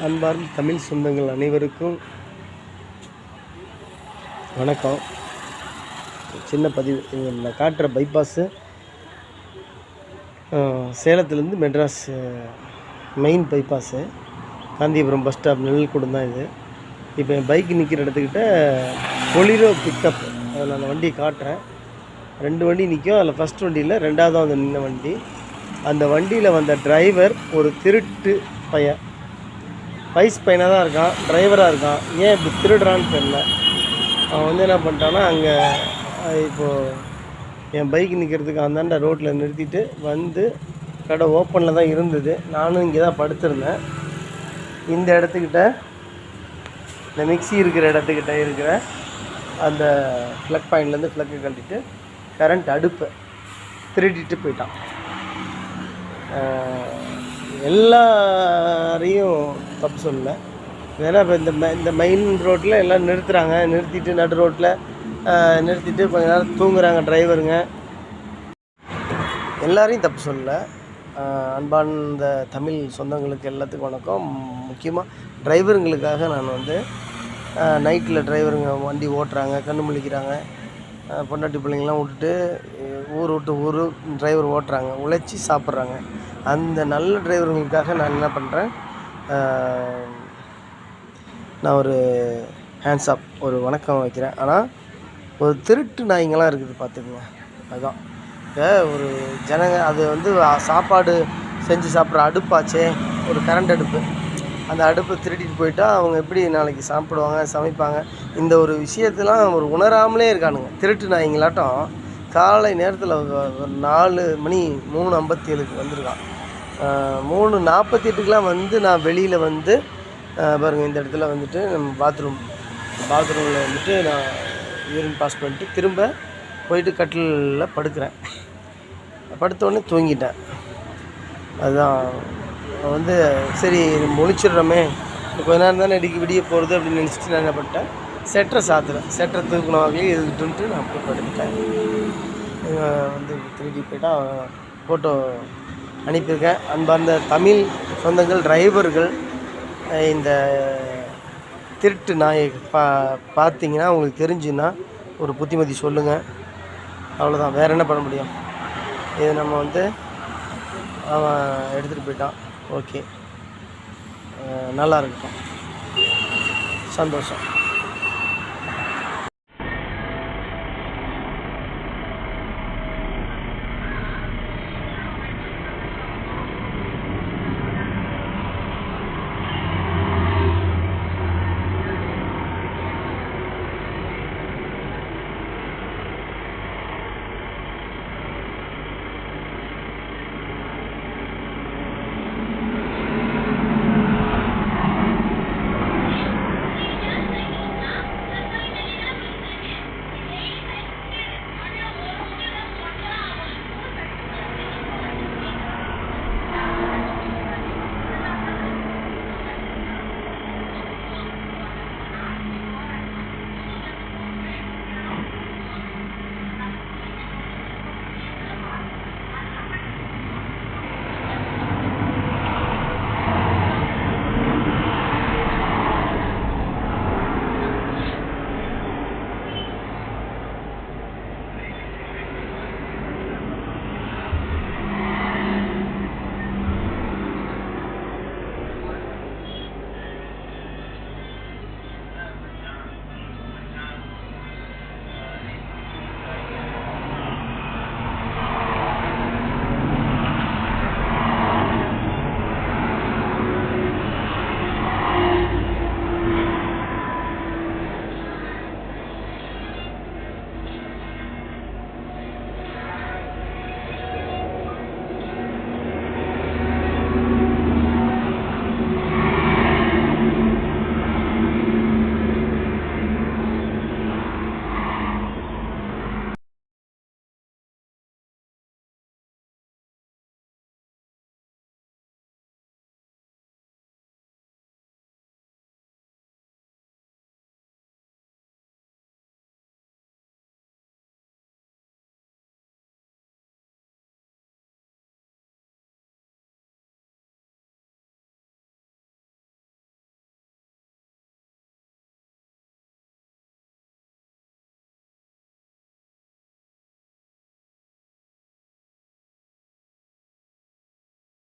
அன்பார்ந்த தமிழ் சொந்தங்கள் அனைவருக்கும் வணக்கம். சின்ன பதிவு. நான் காட்டுற பைபாஸு சேலத்துலேருந்து Madras main bypass, Gandhipuram bus stop Nellikkudam தான் இது. இப்போ என் பைக் நிற்கிற இடத்துக்கிட்ட பொலிரோ பிக்கப், அதில் அந்த வண்டி காட்டுறேன். 2 வண்டி நிற்கும். அதில் ஃபஸ்ட் வண்டியில் 2வது வந்து நின்ன வண்டி. அந்த வண்டியில் வந்த டிரைவர் ஒரு திருட்டு பையன், வயசு பையனாக தான் இருக்கான், டிரைவராக இருக்கான். ஏன் இப்படி திருடுறான்னு தெரியல. அவன் வந்து என்ன பண்ணிட்டான்னா, அங்கே இப்போது என் பைக் நிற்கிறதுக்கு அந்தாண்ட ரோட்டில் நிறுத்திட்டு வந்து, கடை ஓப்பனில் தான் இருந்தது. நானும் இங்கே தான் படுத்திருந்தேன். இந்த இடத்துக்கிட்ட, இந்த மிக்சி இருக்கிற இடத்துக்கிட்ட இருக்கிற அந்த ப்ளக் பாயிண்ட்லேருந்து ப்ளக்கை கழட்டிட்டு கரண்ட் அடுப்பை திருடிட்டு போயிட்டான். எல்லாரையும் தப்பு சொல்லலை. ஏன்னா இப்போ இந்த மெயின் ரோட்டில் எல்லாம் நிறுத்துகிறாங்க, நிறுத்திட்டு நடு ரோட்டில் நிறுத்திட்டு கொஞ்ச நேரம் தூங்குறாங்க டிரைவருங்க. எல்லாரையும் தப்பு சொல்லலை. அன்பார்ந்த தமிழ் சொந்தங்களுக்கு எல்லாத்துக்கும் வணக்கம். முக்கியமாக டிரைவருங்களுக்காக நான் வந்து நைட்டில் டிரைவருங்க வண்டி ஓட்டுறாங்க, கண்ணு முழிக்கிறாங்க, பொண்டாட்டி பிள்ளைங்களாம் விட்டுட்டு ஊர் விட்டு ஊர் டிரைவர் ஓட்டுறாங்க, உழைச்சி சாப்பிட்றாங்க. அந்த நல்ல டிரைவருங்களுக்காக நான் என்ன பண்ணுறேன், நான் ஒரு ஹேண்ட்ஸ் ஆப், ஒரு வணக்கம் வைக்கிறேன். ஆனால் ஒரு திருட்டு நாய்ங்களாம் இருக்குது பார்த்துக்குங்க. அதுதான் இப்போ ஒரு ஜனங்க அது வந்து சாப்பாடு செஞ்சு சாப்பிட்ற அடுப்பாச்சே, ஒரு கரண்ட் அடுப்பு, அந்த அடுப்பை திருட்டிட்டு போயிட்டா அவங்க எப்படி நாளைக்கு சாப்பிடுவாங்க, சமைப்பாங்க? இந்த ஒரு விஷயத்தெலாம் ஒரு உணராமலே இருக்கானுங்க திருட்டு நாய்ங்களாட்டம். காலை நேரத்தில் ஒரு 4 மணி 3:57 வந்திருக்கான். 3:48க்கெலாம் வந்து நான் வெளியில் வந்து பாருங்கள், இந்த இடத்துல வந்துட்டு நம்ம பாத்ரூமில் வந்துட்டு நான் யூரின் பாஸ் பண்ணிட்டு திரும்ப போயிட்டு கட்டிலில் படுக்கிறேன். படுத்தோடனே தூங்கிட்டேன். அதுதான் வந்து சரி முழிச்சிடுறோமே, கொஞ்ச நேரம் தானே விடிய போகிறது அப்படின்னு நினச்சிட்டு நான் என்ன பண்ணிட்டேன், செட்டரை சாத்துறேன். செட்டரை தூக்கினவாகவே இருக்குன்ட்டு நான் போய் படுத்துட்டேன். வந்து திருடி போய்ட்டா ஃபோட்டோ அனுப்பியிருக்கேன். அன்பார்ந்த தமிழ் சொந்தங்கள், டிரைவர்கள், இந்த திருட்டு நாயை பார்த்தீங்கன்னா உங்களுக்கு தெரிஞ்சுன்னா ஒரு புத்திமதி சொல்லுங்கள். அவ்வளோதான், வேறு என்ன பண்ண முடியும்? இது நம்ம வந்து அவன் எடுத்துகிட்டு போயிட்டான். ஓகே, நல்லா இருக்கட்டும், சந்தோஷம்.